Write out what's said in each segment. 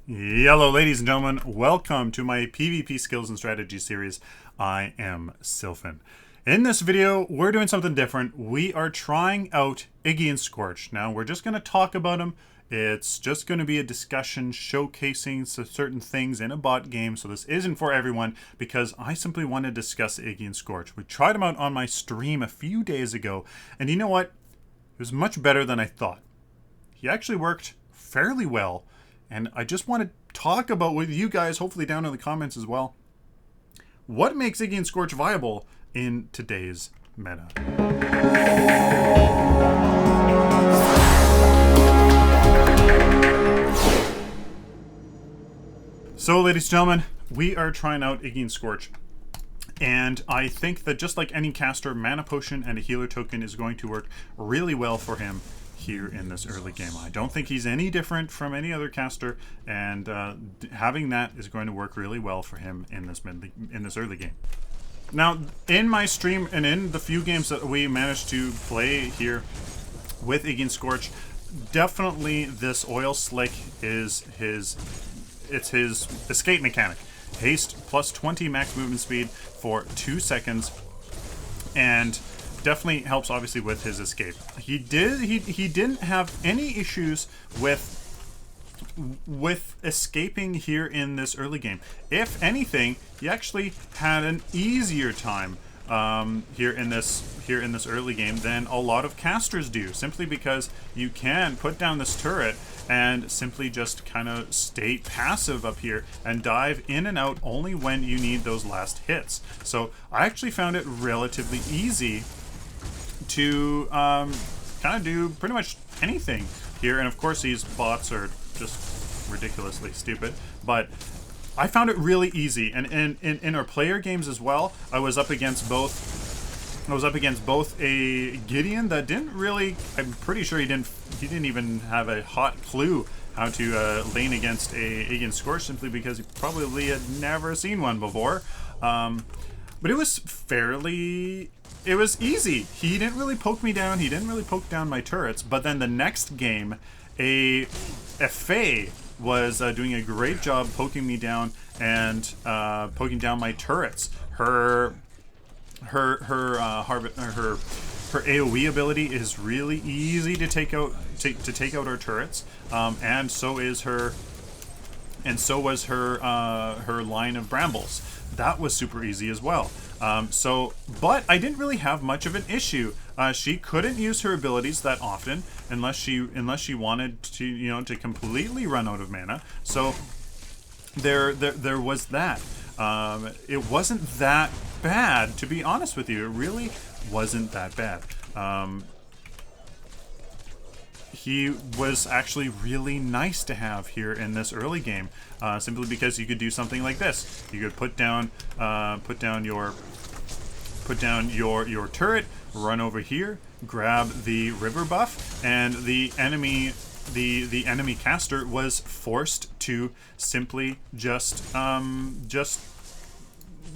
Hello, ladies and gentlemen. Welcome to my PvP skills and strategy series. I am Sylphin. In this video, we're doing something different. We are trying out Iggy Scorch. Now, we're just going to talk about him. It's just going to be a discussion showcasing certain things in a bot game. So this isn't for everyone because I simply want to discuss Iggy Scorch. We tried him out on my stream a few days ago. And you know what? It was much better than I thought. He actually worked fairly well. And I just want to talk about with you guys, hopefully down in the comments as well, what makes Iggy Scorch viable in today's meta. So, ladies and gentlemen, we are trying out Iggy Scorch. And I think that just like any caster, Mana Potion and a Healer Token is going to work really well for him here in this early game. I don't think he's any different from any other caster, and having that is going to work really well for him in this early game. Now, in my stream and in the few games that we managed to play here with Iggy Scorch, definitely this Oil Slick is his escape mechanic. Haste plus 20 max movement speed for 2 seconds, and definitely helps obviously with his escape. He didn't have any issues with escaping here in this early game. If anything, he actually had an easier time here in this early game than a lot of casters do, simply because you can put down this turret and simply just kind of stay passive up here and dive in and out only when you need those last hits. So I actually found it relatively easy to kind of do pretty much anything here. And of course these bots are just ridiculously stupid, but I found it really easy. And in our player games as well, I was up against both a Gideon that didn't really, I'm pretty sure he didn't even have a hot clue how to lane against a Iggy Scorch, simply because he probably had never seen one before. But it was easy. He didn't really poke me down. He didn't really poke down my turrets. But then the next game, a Faye was doing a great job poking me down and poking down my turrets. Her AoE ability is really easy to take out our turrets, and so was her line of brambles. That was super easy as well. But I didn't really have much of an issue. She couldn't use her abilities that often unless she wanted to, to completely run out of mana. So there was that. It wasn't that bad, to be honest with you. It really wasn't that bad. He was actually really nice to have here in this early game, simply because you could do something like this. You could put down your turret, run over here, grab the river buff, and the enemy caster was forced to simply just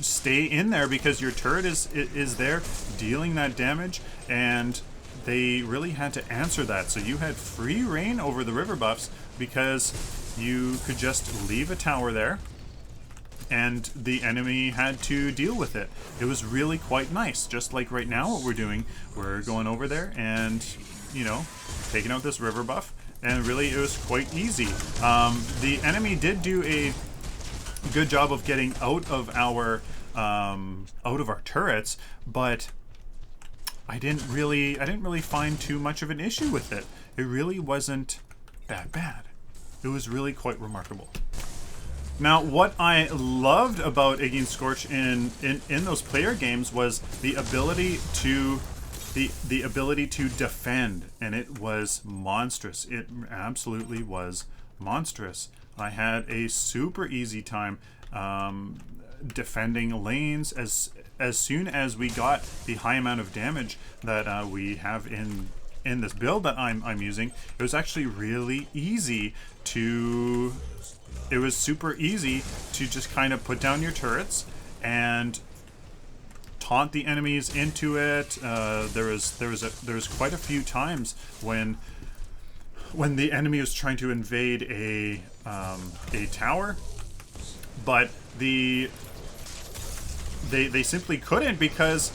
stay in there because your turret is there dealing that damage, and they really had to answer that. So you had free reign over the river buffs because you could just leave a tower there and the enemy had to deal with it. It was really quite nice. Just like right now what we're doing, we're going over there and, taking out this river buff, and really it was quite easy. The enemy did do a good job of getting out of our turrets, but I didn't really find too much of an issue with it. It really wasn't that bad. It was really quite remarkable. Now, what I loved about Iggy Scorch in those player games was the ability to defend, and it was monstrous. It absolutely was monstrous. I had a super easy time defending lanes as soon as we got the high amount of damage that we have in this build that I'm using. It was actually really easy to. It was super easy to just kind of put down your turrets and taunt the enemies into it. There was quite a few times when the enemy was trying to invade a a tower, but they simply couldn't because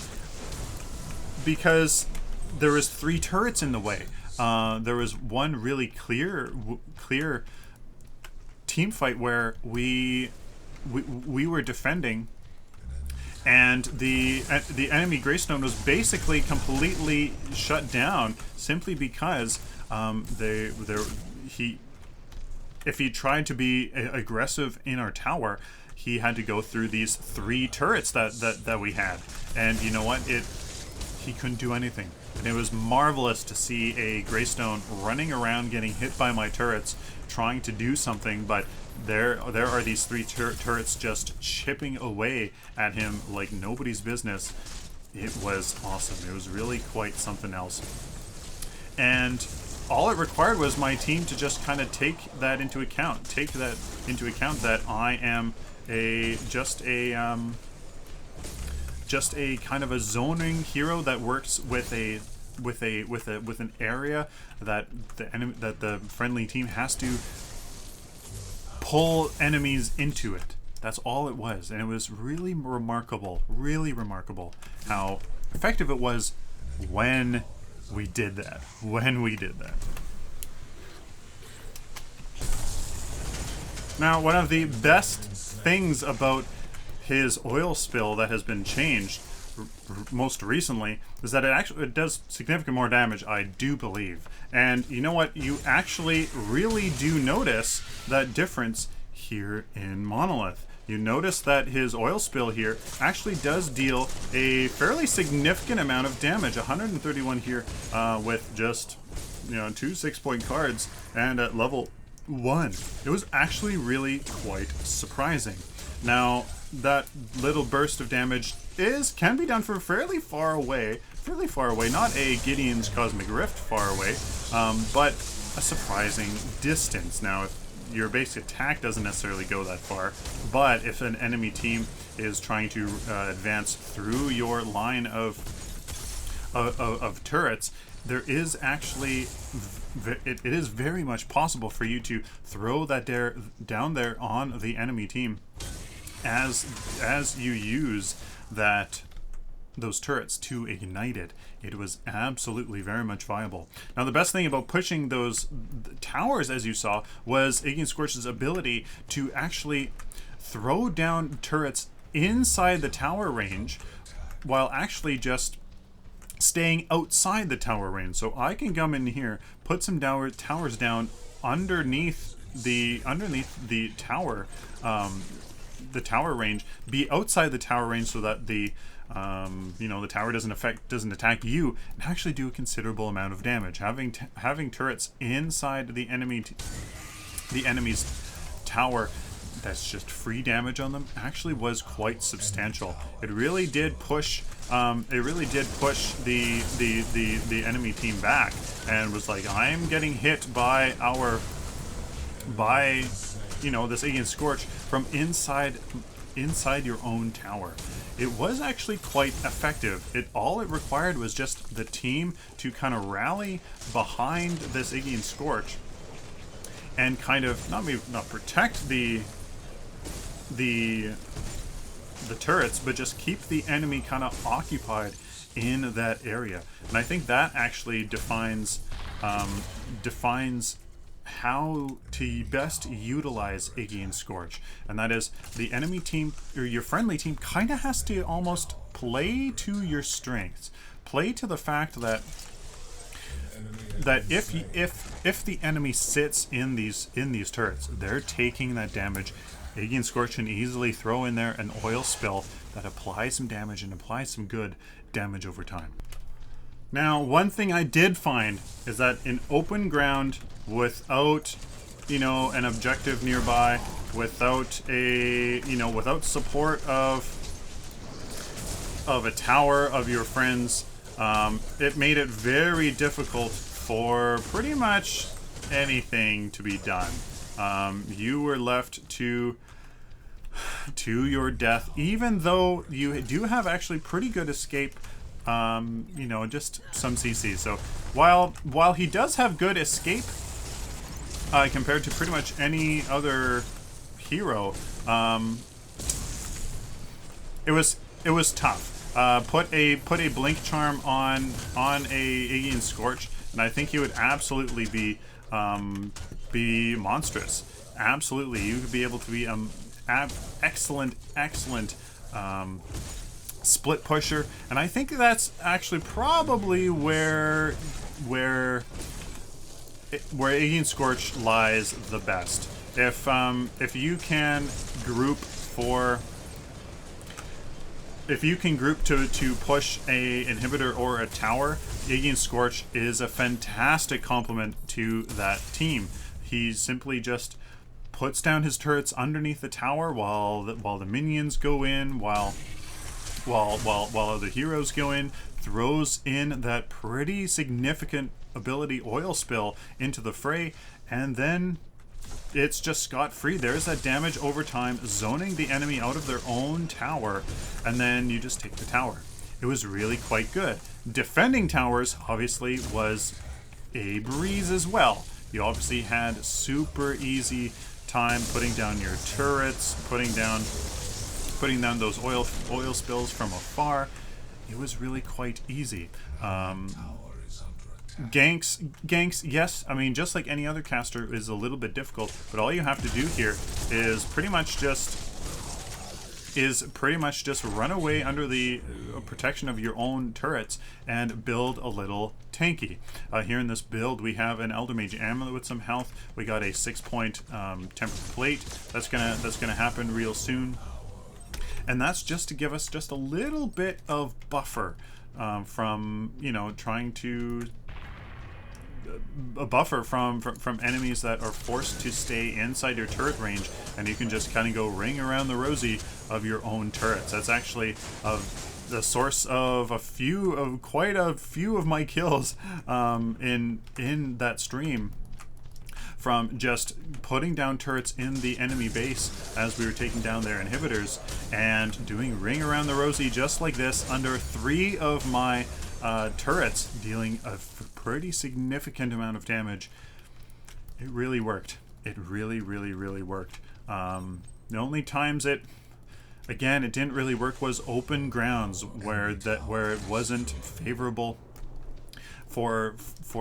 there was 3 turrets in the way. There was one really clear team fight where we were defending, and the enemy Greystone was basically completely shut down simply because if he tried to be aggressive in our tower, he had to go through these 3 turrets that we had, and you know what? He couldn't do anything. And it was marvelous to see a Greystone running around getting hit by my turrets, trying to do something, but there are these 3 turrets just chipping away at him like nobody's business. It was awesome. It was really quite something else. And all it required was my team to just kind of take that into account. That I am just a kind of a zoning hero that works with an area that the friendly team has to pull enemies into it. That's all it was, and it was really remarkable how effective it was when we did that. Now, one of the best things about his oil spill that has been changed most recently is that it does significant more damage, I do believe. And you know what? You actually really do notice that difference here in Monolith. You notice that his oil spill here actually does deal a fairly significant amount of damage. 131 here with just 2 6-point cards, and at level 1. It was actually really quite surprising. Now, that little burst of damage can be done from fairly far away, not a Gideon's Cosmic Rift far away, but a surprising distance. Now, if your basic attack doesn't necessarily go that far, but if an enemy team is trying to advance through your line of turrets, there is actually it is very much possible for you to throw that down there on the enemy team as you use those turrets to ignite it. It was absolutely very much viable. Now, the best thing about pushing those towers, as you saw, was Iggy Scorch's ability to actually throw down turrets inside the tower range while actually just staying outside the tower range. So I can come in here, put some towers down underneath the tower, the tower range, be outside the tower range so that the tower doesn't attack you, and actually do a considerable amount of damage. Having turrets inside the enemy's tower that's just free damage on them actually was quite substantial. It really did push the enemy team back, and was like, I'm getting hit by this Iggy Scorch from inside your own tower. It was actually quite effective. All it required was just the team to kind of rally behind this Iggy Scorch and kind of not protect the turrets, but just keep the enemy kind of occupied in that area. And I think that actually defines how to best utilize Iggy Scorch, and that is the enemy team or your friendly team kind of has to almost play to your strengths, play to the fact that if the enemy sits in these turrets, they're taking that damage. Iggy Scorch can easily throw in there an oil spill that applies some damage and applies some good damage over time. Now, one thing I did find is that in open ground, without an objective nearby, without support of a tower of your friends, it made it very difficult for pretty much anything to be done. You were left to your death, even though you do have actually pretty good escape. Just some CC. So while he does have good escape, compared to pretty much any other hero. It was tough. Put a blink charm on a Iggy Scorch, and I think he would absolutely be monstrous. Absolutely, you would be able to be excellent split pusher, and I think that's actually probably where Iggy Scorch lies the best. If you can group to push a inhibitor or a tower, Iggy Scorch is a fantastic complement to that team. He simply just puts down his turrets underneath the tower while the minions go in, while other heroes go in, throws in that pretty significant ability oil spill into the fray, and then it's just scot-free. There's that damage over time, zoning the enemy out of their own tower, and then you just take the tower. It was really quite good. Defending towers, obviously, was a breeze as well. You obviously had super easy time putting down your turrets, putting down those oil spills from afar. It was really quite easy. Ganks, yes, I mean, just like any other caster, is a little bit difficult, but all you have to do here is pretty much just run away under the protection of your own turrets and build a little tanky. Here in this build, we have an Elder Mage Amulet with some health. We got a 6-point Tempered Plate. That's gonna happen real soon, and that's just to give us just a little bit of buffer from, you know, trying to a buffer from enemies that are forced to stay inside your turret range, and you can just kind of go ring around the rosy of your own turrets. That's actually the source of quite a few of my kills in that stream, from just putting down turrets in the enemy base as we were taking down their inhibitors and doing ring around the rosy just like this under 3 of my turrets, dealing a pretty significant amount of damage. It really worked. It really worked. The only times it didn't really work was open grounds where it wasn't favorable for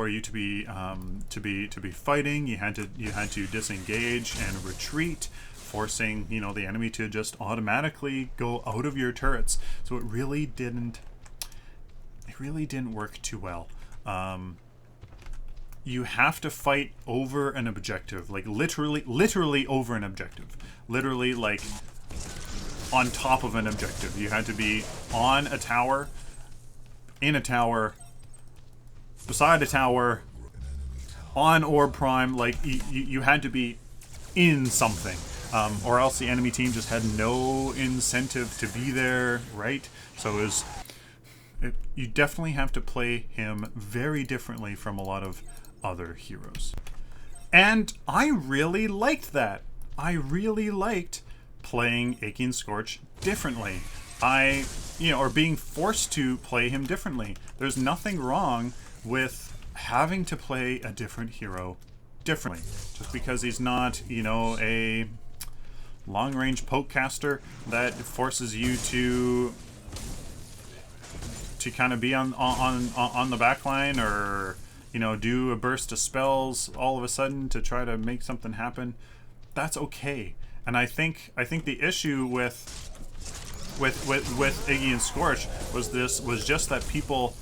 you to be fighting. You had to disengage and retreat, forcing, you know, the enemy to just automatically go out of your turrets. So it really didn't work too well. You have to fight over an objective, like literally over an objective, literally like on top of an objective. You had to be on a tower, in a tower, beside a tower, on orb prime. Like you had to be in something, or else the enemy team just had no incentive to be there, right? So it was, you definitely have to play him very differently from a lot of other heroes. And I really liked that. I really liked playing Iggy Scorch differently. Or being forced to play him differently. There's nothing wrong with having to play a different hero differently. Just because he's not, you know, a long-range poke caster that forces you to kind of be on the back line, or, you know, do a burst of spells all of a sudden to try to make something happen. That's okay. And I think the issue with Iggy Scorch was just that people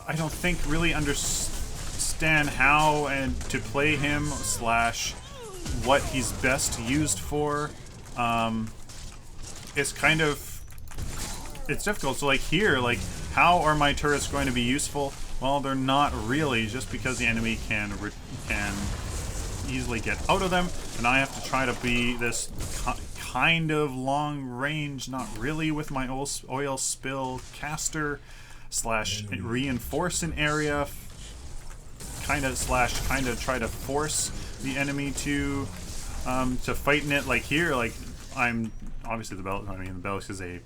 I don't think really understand how and to play him / what he's best used for. It's difficult. So like here, like, how are my turrets going to be useful? Well, they're not really, just because the enemy can easily get out of them, and I have to try to be this kind of long range, not really, with my oil spill caster / reinforce an area, kind of try to force the enemy to fight in it. Like here, like, I'm obviously the Belix is a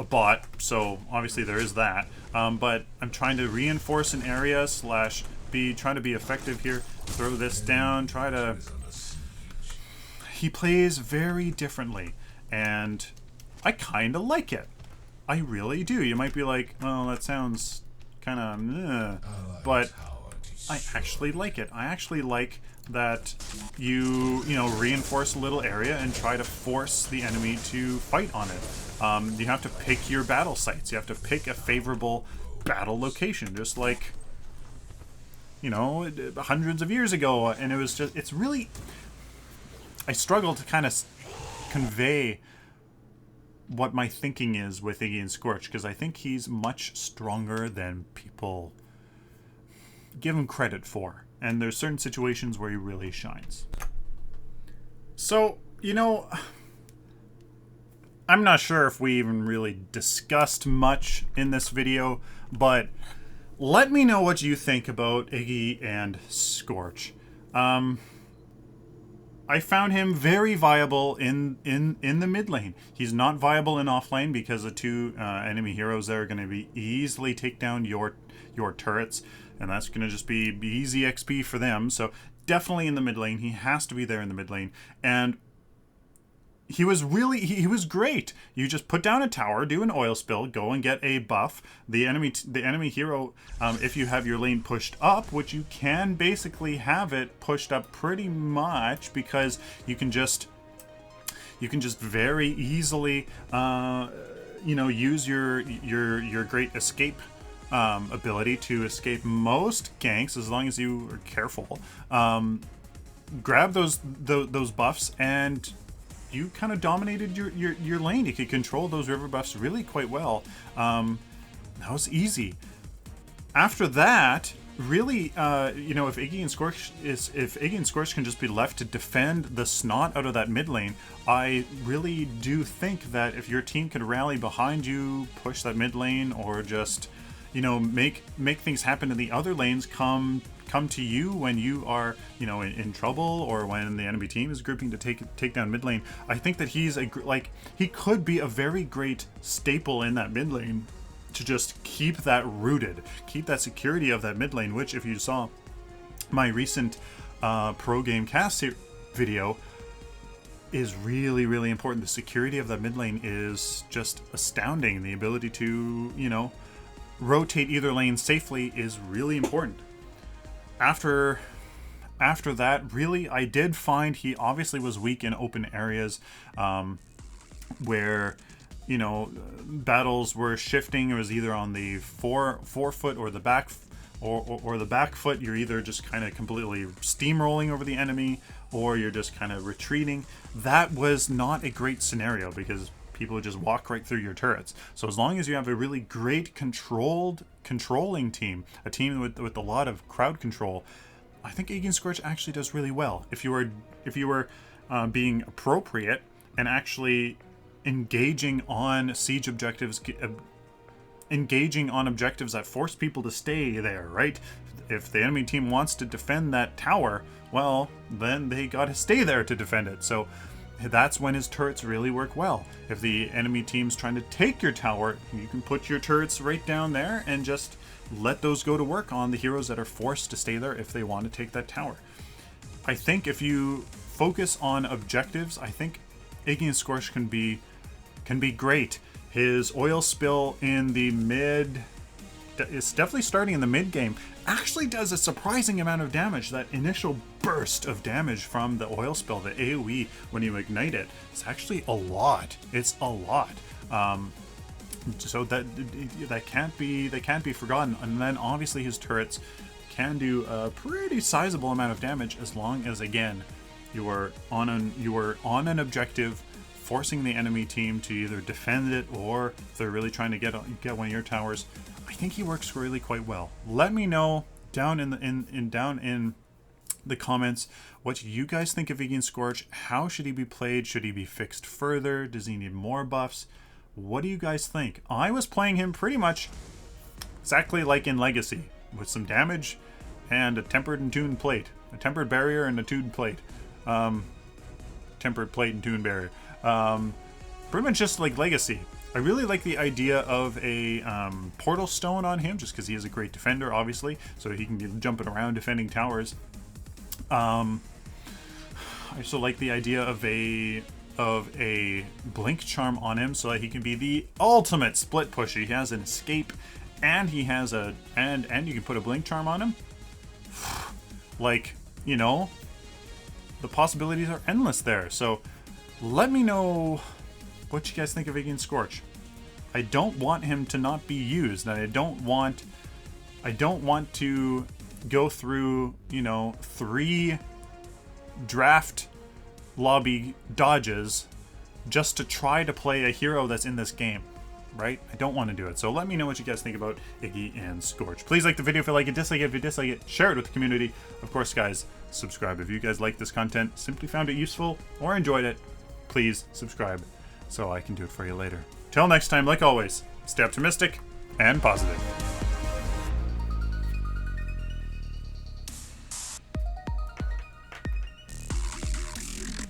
bot, so obviously there is that, but I'm trying to reinforce an area / trying to be effective here. throw this down, try to... He plays very differently, and I kind of like it. I really do. You might be like, oh, that sounds kind of... but I actually like it. I actually like that you know, reinforce a little area and try to force the enemy to fight on it. You have to pick your battle sites. You have to pick a favorable battle location, just like, you know, hundreds of years ago. And it was just, it's really, I struggle to kind of convey what my thinking is with Iggy and Scorch, because I think he's much stronger than people give him credit for. And there's certain situations where he really shines. So, you know, I'm not sure if we even really discussed much in this video, but let me know what you think about Iggy and Scorch. I found him very viable in the mid lane. He's not viable in off lane because the two enemy heroes there are going to be easily take down your turrets, and that's going to just be easy XP for them. So definitely in the mid lane. He has to be there in the mid lane. And he was really, he was great. You just put down a tower, do an oil spill, go and get a buff. The enemy hero, if you have your lane pushed up, which you can basically have it pushed up pretty much, because you can just very easily, you know, use your great escape ability to escape most ganks, as long as you are careful. Grab those buffs, and you kind of dominated your lane. You could control those river buffs really quite well. That was easy. After that, really, you know, if Iggy and Scorch can just be left to defend the snot out of that mid lane, I really do think that if your team could rally behind you, push that mid lane, or just, you know, make things happen in the other lanes, come to you when you are, you know, in trouble, or when the enemy team is grouping to take down mid lane. I think that he's he could be a very great staple in that mid lane to just keep that rooted, keep that security of that mid lane, which, if you saw my recent pro game cast video, is really, really important. The security of that mid lane is just astounding. The ability to, you know, rotate either lane safely is really important. After that, really, I did find he obviously was weak in open areas, where, you know, battles were shifting. It was either on the forefoot or the back, or the back foot. You're either just kind of completely steamrolling over the enemy, or you're just kind of retreating. That was not a great scenario, because people would just walk right through your turrets. So as long as you have a really great controlling team, a team with a lot of crowd control, I think Iggy Scorch actually does really well. If you were being appropriate and actually engaging on siege objectives, engaging on objectives that force people to stay there, right? If the enemy team wants to defend that tower, well, then they got to stay there to defend it. So that's when his turrets really work well. If the enemy team's trying to take your tower, you can put your turrets right down there and just let those go to work on the heroes that are forced to stay there if they want to take that tower. I think if you focus on objectives, I think Iggy and Scorch can be great. His oil spill in the mid, it's definitely starting in the mid game, actually does a surprising amount of damage. That initial burst of damage from the oil spill, the AoE, when you ignite it, it's actually a lot. It's a lot. So that can't be forgotten. And then obviously his turrets can do a pretty sizable amount of damage, as long as, again, you are on an objective, forcing the enemy team to either defend it, or if they're really trying to get one of your towers. I think he works really quite well. Let me know down in the comments what you guys think of Iggy Scorch. How should he be played? Should he be fixed further? Does he need more buffs? What do you guys think? I was playing him pretty much exactly like in Legacy, with some damage and a tempered and tuned plate, a tempered barrier and a tuned plate, tempered plate and tuned barrier. Pretty much just like Legacy. I really like the idea of a portal stone on him, just because he is a great defender, obviously, so he can be jumping around defending towers. I also like the idea of a blink charm on him so that he can be the ultimate split pusher. He has an escape and he has a and you can put a blink charm on him. Like, you know, the possibilities are endless there. So let me know what you guys think of Iggy Scorch. I don't want him to not be used, and I don't want to go through, you know, 3 draft lobby dodges just to try to play a hero that's in this game, right? I don't want to do it. So let me know what you guys think about Iggy and Scorch. Please like the video if you like it, dislike it if you dislike it, share it with the community. Of course, guys, subscribe if you guys like this content, simply found it useful or enjoyed it. Please subscribe so I can do it for you later. Till next time, like always, stay optimistic and positive.